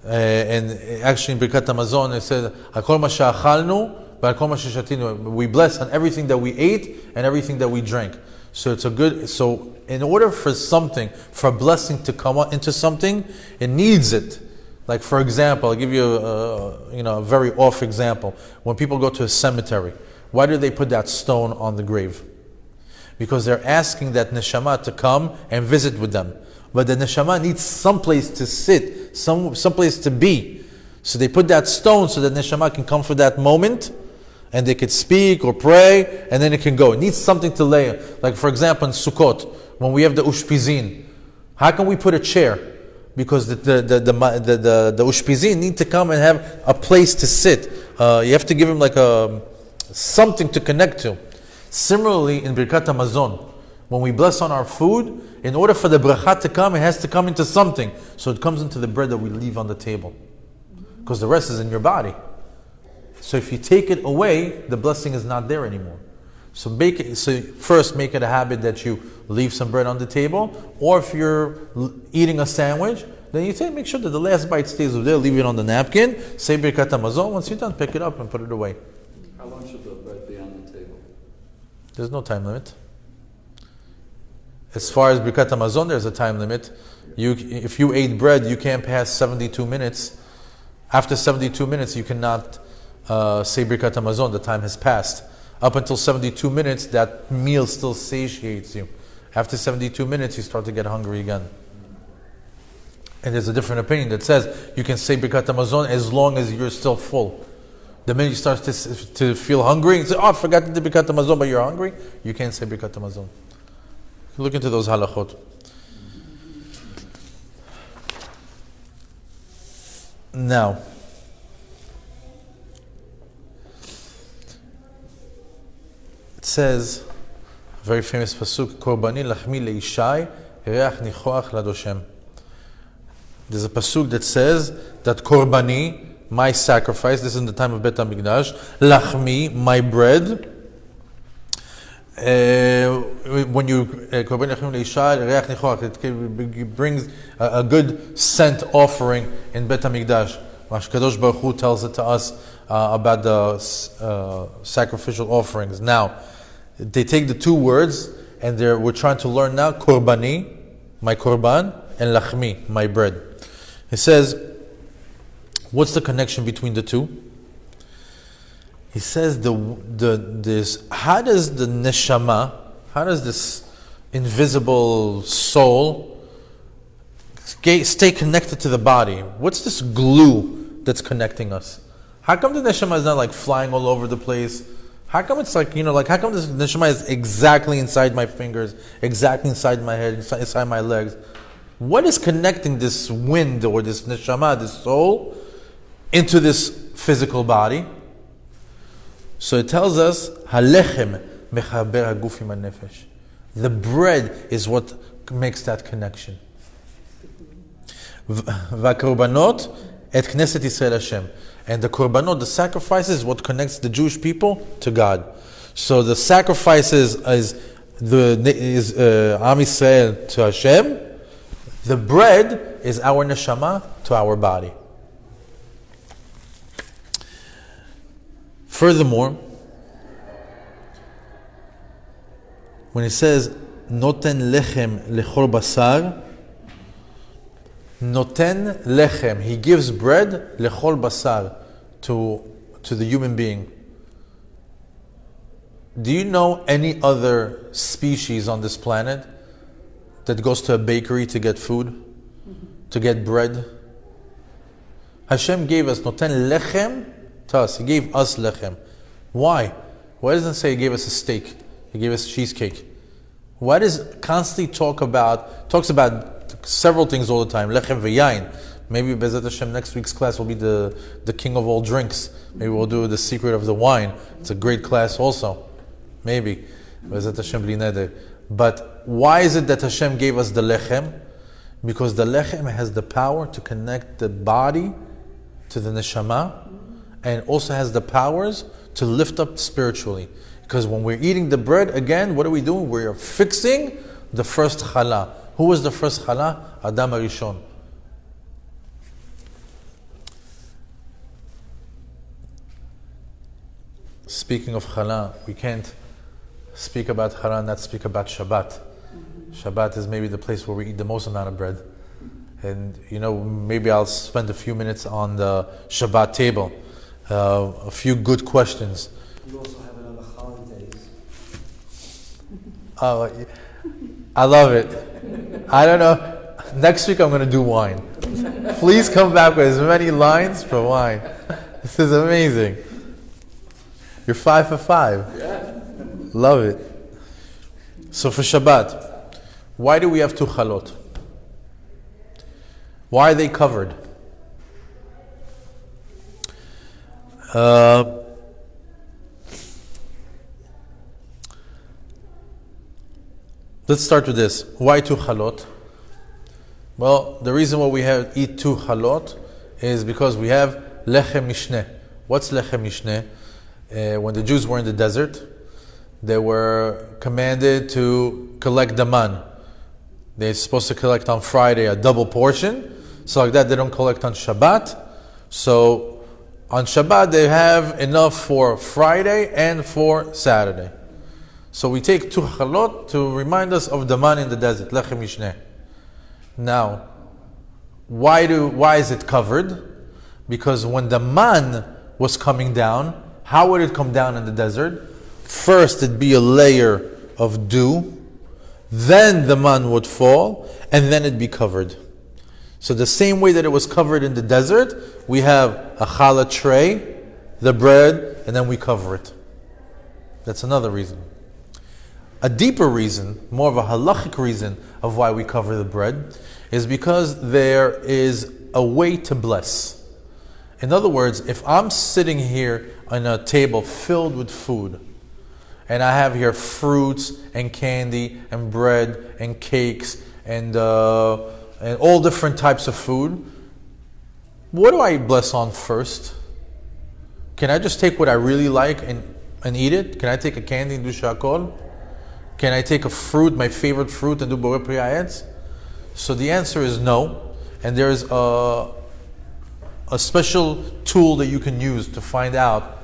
And actually in Birkat Hamazon it says, Hakol ma she'achalnu v'hakol ma she'shatinu. We bless on everything that we ate and everything that we drank. So so in order for a blessing to come into something, it needs it. Like for example, I'll give you a very off example. When people go to a cemetery, why do they put that stone on the grave? Because they're asking that neshama to come and visit with them. But the neshama needs some place to sit, some place to be. So they put that stone so that neshama can come for that moment, and they could speak or pray, and then it can go. It needs something to lay. Like for example in Sukkot, when we have the ushpizin, how can we put a chair? Because the ushpizin need to come and have a place to sit. You have to give him like something to connect to. Similarly, in Birkat Hamazon, when we bless on our food, in order for the bracha to come, it has to come into something. So it comes into the bread that we leave on the table. Because the rest is in your body. So if you take it away, the blessing is not there anymore. So first make it a habit that you leave some bread on the table, or if you're eating a sandwich, then you make sure that the last bite stays over there, leave it on the napkin, say Birkat Hamazon, once you're done, pick it up and put it away. How long should the bread be on the table? There's no time limit. As far as Birkat Hamazon, there's a time limit. If you ate bread, you can't pass 72 minutes. After 72 minutes, you cannot say Birkat Hamazon, the time has passed. Up until 72 minutes, that meal still satiates you. After 72 minutes, you start to get hungry again. And there's a different opinion that says you can say Birkat Hamazon as long as you're still full. The minute you start to feel hungry, and say, I forgot to do Birkat Hamazon, but you're hungry, you can't say Birkat Hamazon. Look into those halachot. Now, it says, a very famous pasuk, Korbani lachmi leishai, reach nichoach ladoshem. There's a pasuk that says that Korbani, my sacrifice, this is in the time of Bet HaMikdash, lachmi, my bread, when you Korbani lachmi leishai, reach nichoach, it brings a good scent offering in Bet HaMikdash. Kadosh Baruch Hu tells it to us about the sacrificial offerings. Now, they take the two words and we're trying to learn now Korbani, my korban, and lachmi, my bread. It says, what's the connection between the two? He says how does the neshama, how does this invisible soul stay connected to the body. What's this glue that's connecting us? How come the neshama is not like flying all over the place? How come it's like, how come this neshama is exactly inside my fingers, exactly inside my head, inside my legs? What is connecting this wind or this neshama, this soul, into this physical body? So it tells us, Halechem mechaber haguf im hanefesh. The bread is what makes that connection. V'korbanot et Knesset Yisrael Hashem. And the korbanot, the sacrifices, is what connects the Jewish people to God. So the sacrifices is Am Yisrael to Hashem. The bread is our neshama to our body. Furthermore, when it says Noten lechem lechol basar, Noten lechem, he gives bread lechol basar to the human being. Do you know any other species on this planet that goes to a bakery to get food, to get bread? Hashem gave us Noten lechem to us. He gave us lechem. Why? Why doesn't it say he gave us a steak? He gave us cheesecake. Why does it constantly talks about several things all the time? Lechem v'yayin. Maybe Bezat Hashem next week's class will be the king of all drinks. Maybe we'll do the secret of the wine. It's a great class also. Maybe. Bezat Hashem bli neder. But why is it that Hashem gave us the lechem? Because the lechem has the power to connect the body to the neshama, and also has the powers to lift up spiritually. Because when we're eating the bread, again, what are we doing? We're fixing the first challah. Who was the first challah? Adam HaRishon. Speaking of challah, we can't speak about challah and not speak about Shabbat. Shabbat is maybe the place where we eat the most amount of bread. And maybe I'll spend a few minutes on the Shabbat table. A few good questions. You also have it on the holidays. Oh, I love it. I don't know. Next week I'm going to do wine. Please come back with as many lines for wine. This is amazing. You're 5 for 5. Yeah. Love it. So for Shabbat, why do we have 2 chalot? Why are they covered? Let's start with this. Why 2 chalot? Well, the reason why we eat 2 chalot is because we have lechem mishneh. What's lechem mishneh? When the Jews were in the desert, they were commanded to collect the man. They're supposed to collect on Friday a double portion. So like that, they don't collect on Shabbat. So on Shabbat, they have enough for Friday and for Saturday. So we take 2 chalot to remind us of the man in the desert, lechem mishneh. Now, why is it covered? Because when the man was coming down, how would it come down in the desert? First, it'd be a layer of dew, then the man would fall, and then it'd be covered. So the same way that it was covered in the desert, we have a challah tray, the bread, and then we cover it. That's another reason. A deeper reason, more of a halachic reason of why we cover the bread, is because there is a way to bless. In other words, if I'm sitting here on a table filled with food, and I have here fruits and candy and bread and cakes and all different types of food, what do I bless on first? Can I just take what I really like and eat it? Can I take a candy and do shakol? Can I take a fruit, my favorite fruit, and do borei pri ha'etz? So the answer is no. And there's a special tool that you can use to find out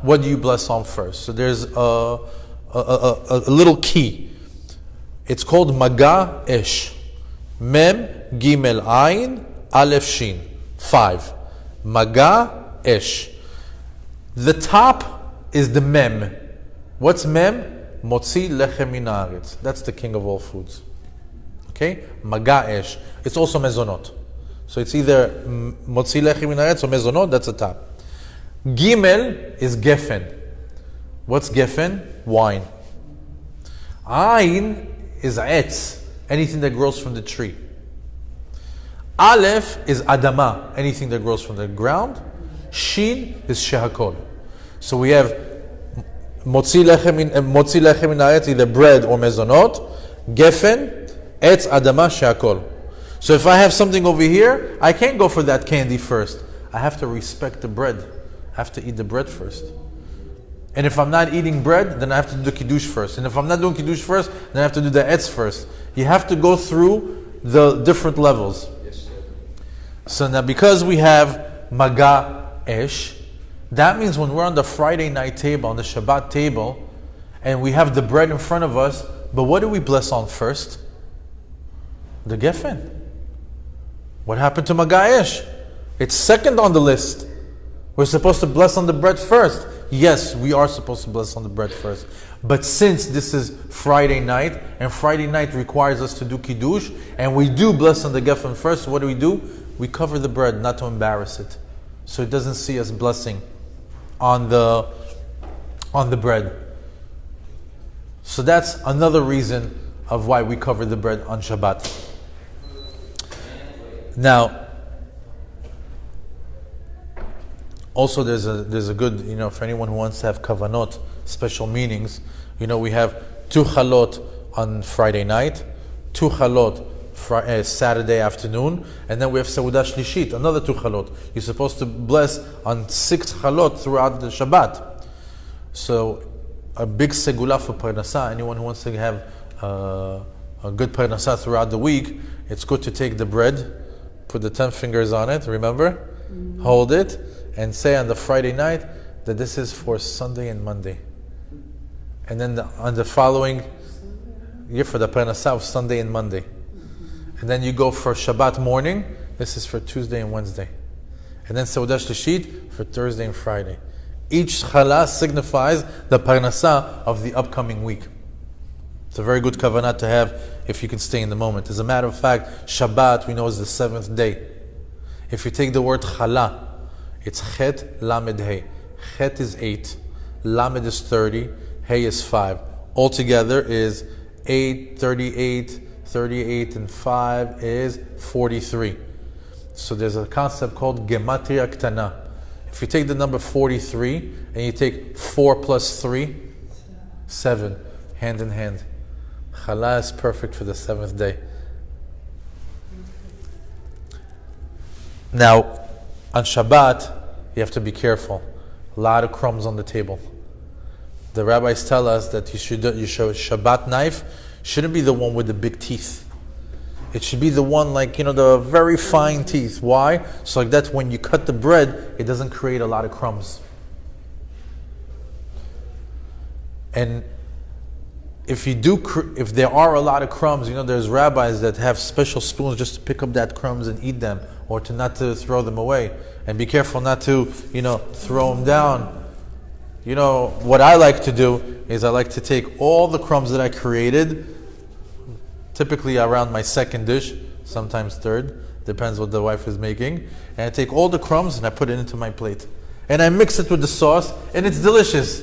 what do you bless on first. So there's a little key. It's called Maga Esh. Mem Gimel Ayin Aleph Shin. 5. Maga Esh. The top is the Mem. What's Mem? Motzi Lechem Min Haaretz. That's the king of all foods. Okay? Maga'esh. It's also mezonot. So it's either motzi lechem min haaretz or mezonot, that's the top. Gimel is gefen. What's gefen? Wine. Ain is etz, anything that grows from the tree. Aleph is adama, anything that grows from the ground. Shin is shehakol. So we have motzi lechem min haaretz, either bread or mezonot. Gefen, etz, adama, shehakol. So if I have something over here, I can't go for that candy first. I have to respect the bread. I have to eat the bread first. And if I'm not eating bread, then I have to do the kiddush first. And if I'm not doing kiddush first, then I have to do the etz first. You have to go through the different levels. Yes, sir. So now because we have maga esh, that means when we're on the Friday night table, on the Shabbat table, and we have the bread in front of us, but what do we bless on first? The gefen. What happened to maga esh? It's second on the list. We're supposed to bless on the bread first. Yes, we are supposed to bless on the bread first. But since this is Friday night, and Friday night requires us to do kiddush, and we do bless on the gefen first, what do? We cover the bread, not to embarrass it. So it doesn't see us blessing on the bread. So that's another reason of why we cover the bread on Shabbat. Now, also, there's a good, for anyone who wants to have kavanot, special meanings. We have 2 chalot on Friday night, 2 chalot Saturday afternoon, and then we have Seudah Shlishit, another 2 chalot. You're supposed to bless on 6 chalot throughout the Shabbat. So, a big segula for parnasa. Anyone who wants to have a good parnasa throughout the week, it's good to take the bread, put the 10 fingers on it, remember? Hold it, and say on the Friday night that this is for Sunday and Monday. And then on the following year for the parnasa of Sunday and Monday. And then you go for Shabbat morning, this is for Tuesday and Wednesday. And then Seudah Shlishit for Thursday and Friday. Each chala signifies the parnasa of the upcoming week. It's a very good kavanah to have if you can stay in the moment. As a matter of fact, Shabbat we know is the 7th day. If you take the word chala, it's chet, lamed, hey. Chet is 8, lamed is 30, hey is 5. Altogether is 8, 38, 38 and 5 is 43. So there's a concept called gematria ktana. If you take the number 43 and you take 4 plus 3, 7, hand in hand. Chala is perfect for the 7th day. Now, on Shabbat, you have to be careful. A lot of crumbs on the table. The rabbis tell us that your Shabbat knife shouldn't be the one with the big teeth. It should be the one the very fine teeth. Why? So like that when you cut the bread, it doesn't create a lot of crumbs. And if there are a lot of crumbs, there's rabbis that have special spoons just to pick up that crumbs and eat them, or not to throw them away. And be careful not to, throw them down. What I like to do is I like to take all the crumbs that I created, typically around my second dish, sometimes third, depends what the wife is making, and I take all the crumbs and I put it into my plate. And I mix it with the sauce, and it's delicious.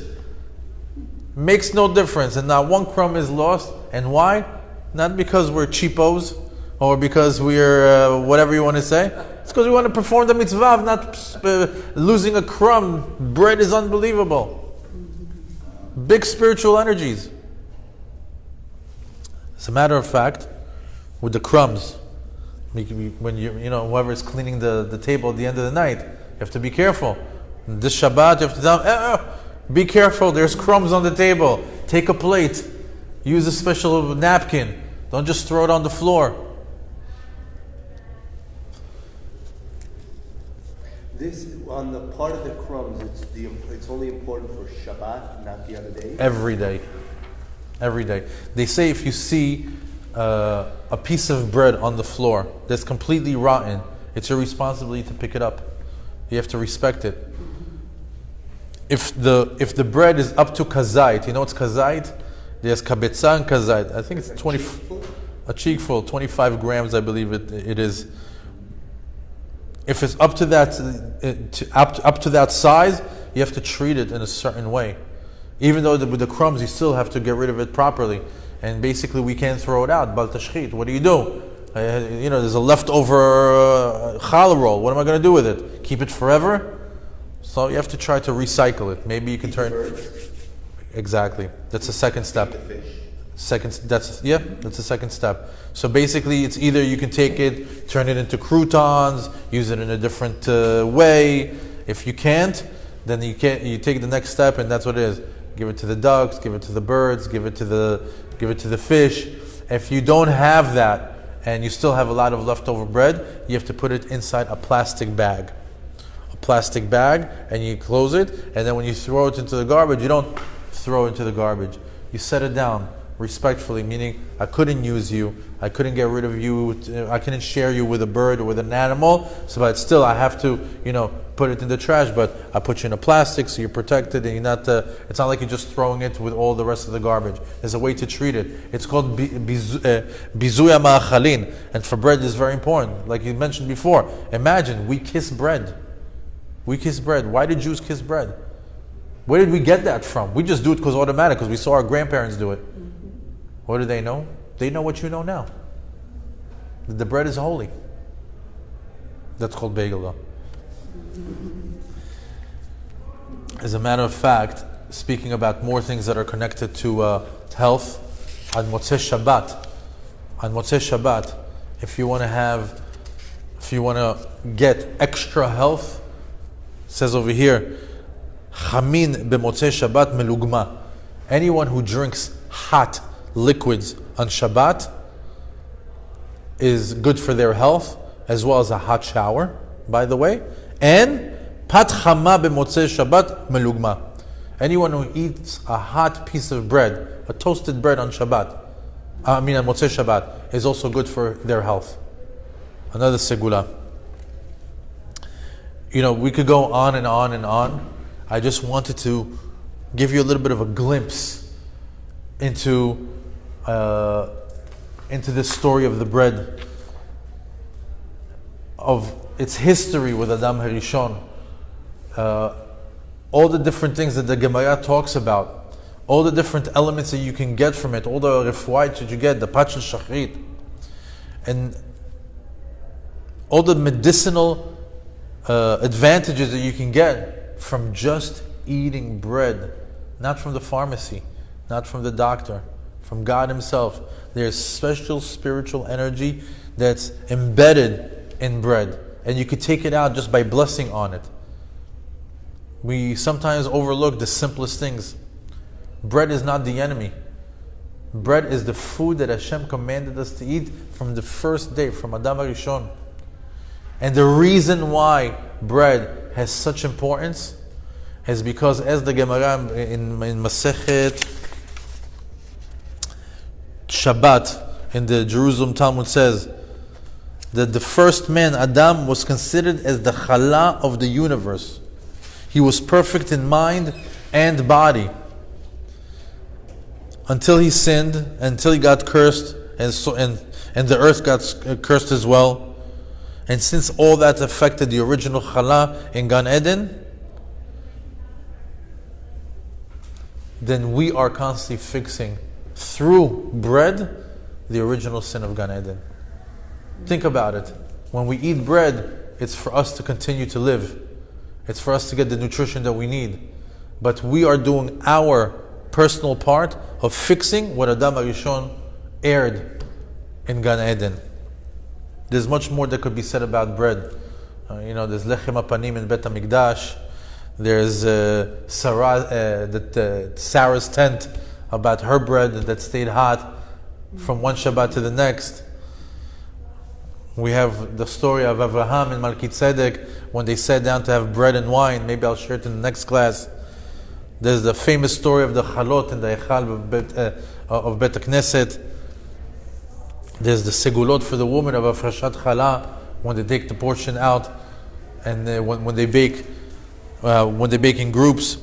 Makes no difference, and not one crumb is lost. And why? Not because we're cheapos, or because we're whatever you want to say. It's because we want to perform the mitzvah of not losing a crumb. Bread is unbelievable. Big spiritual energies. As a matter of fact, with the crumbs, when whoever is cleaning the table at the end of the night, you have to be careful. This Shabbat, you have to tell be careful, there's crumbs on the table. Take a plate. Use a special napkin. Don't just throw it on the floor. This, on the part of the crumbs, it's only important for Shabbat, not the other days? Every day. Every day. They say if you see a piece of bread on the floor that's completely rotten, it's your responsibility to pick it up. You have to respect it. If the bread is up to kazait, you know what's kazait? There's kabetza and kazait. I think it's 20. a cheekful, 25 grams, I believe it is. If it's up to that up to that size, you have to treat it in a certain way. Even though with the crumbs, you still have to get rid of it properly. And basically, we can't throw it out. Bal tashchit. What do? There's a leftover challah roll. What am I going to do with it? Keep it forever? So you have to try to recycle it. Maybe you can turn. Exactly. That's the second step. That's the second step. So basically, it's either you can take it, turn it into croutons, use it in a different way. If you can't, then you take the next step, and that's what it is. Give it to the ducks, give it to the birds, give it to the fish. If you don't have that, and you still have a lot of leftover bread, you have to put it inside a plastic bag. And you close it, and then when you throw it into the garbage, you don't throw it into the garbage. You set it down respectfully, meaning I couldn't use you, I couldn't get rid of you, I couldn't share you with a bird or with an animal, but still I have to, put it in the trash, but I put you in a plastic so you're protected, and you're not, it's not like you're just throwing it with all the rest of the garbage. There's a way to treat it. It's called bizuya ma'achalin, and for bread is very important. Like you mentioned before, imagine, we kiss bread. Why did Jews kiss bread? Where did we get that from? We just do it because automatic, because we saw our grandparents do it. What do they know? They know what you know now. That the bread is holy. That's called bagel. As a matter of fact, speaking about more things that are connected to health, on Motzei Shabbat, if you want to get extra health, it says over here, Chamin b'Motzei Shabbat melugma. Anyone who drinks hot liquids on Shabbat is good for their health, as well as a hot shower, by the way. And pat chama b'Motzei Shabbat melugma. Anyone who eats a hot piece of bread, a toasted bread on Shabbat, on Motzei Shabbat, is also good for their health. Another segula. We could go on and on and on. I just wanted to give you a little bit of a glimpse into this story of the bread, of its history with Adam Harishon, all the different things that the Gemara talks about, all the different elements that you can get from it, all the refuait that you get, the pachel shachrit, and all the medicinal advantages that you can get from just eating bread, not from the pharmacy, not from the doctor, from God Himself. There's special spiritual energy that's embedded in bread, and you could take it out just by blessing on it. We sometimes overlook the simplest things. Bread is not the enemy. Bread is the food that Hashem commanded us to eat from the first day, from Adam Harishon. And the reason why bread has such importance is because, as the Gemara in Masechet Shabbat in the Jerusalem Talmud says, that the first man, Adam, was considered as the challah of the universe. He was perfect in mind and body. Until he sinned, until he got cursed, and the earth got cursed as well. And since all that affected the original challah in Gan Eden, then we are constantly fixing, through bread, the original sin of Gan Eden. Think about it. When we eat bread, it's for us to continue to live. It's for us to get the nutrition that we need. But we are doing our personal part of fixing what Adam Harishon aired in Gan Eden. There's much more that could be said about bread. There's Lechem HaPanim in Bet HaMikdash. There's Sarah's tent, about her bread that stayed hot from one Shabbat to the next. We have the story of Avraham and Melchizedek when they sat down to have bread and wine. Maybe I'll share it in the next class. There's the famous story of the chalot in the Echal of Bet Knesset. There's the segulot for the woman of Afrashat Chala when they take the portion out, and when they bake in groups.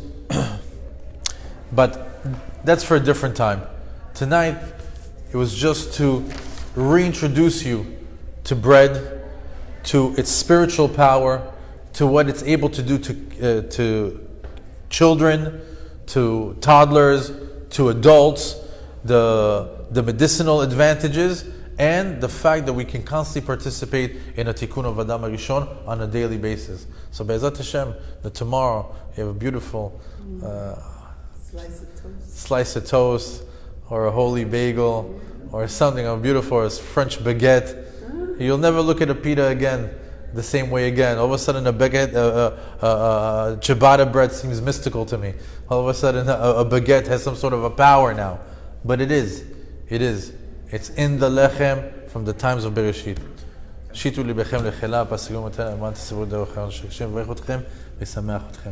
But that's for a different time. Tonight, it was just to reintroduce you to bread, to its spiritual power, to what it's able to do to children, to toddlers, to adults, the medicinal advantages, and the fact that we can constantly participate in a tikkun of Adam HaRishon on a daily basis. So Be'ezat Hashem, that tomorrow you have a beautiful slice of toast, or a holy bagel, or something beautiful, or a French baguette. You'll never look at a pita again the same way again. All of a sudden a baguette, ciabatta bread seems mystical to me. All of a sudden a baguette has some sort of a power now. But it is. It's in the lechem from the times of Bereshit. שיתו ליבכם לחילה, פסקו מתי למען תסברו דרך השם, וברך אתכם וישמח אתכם.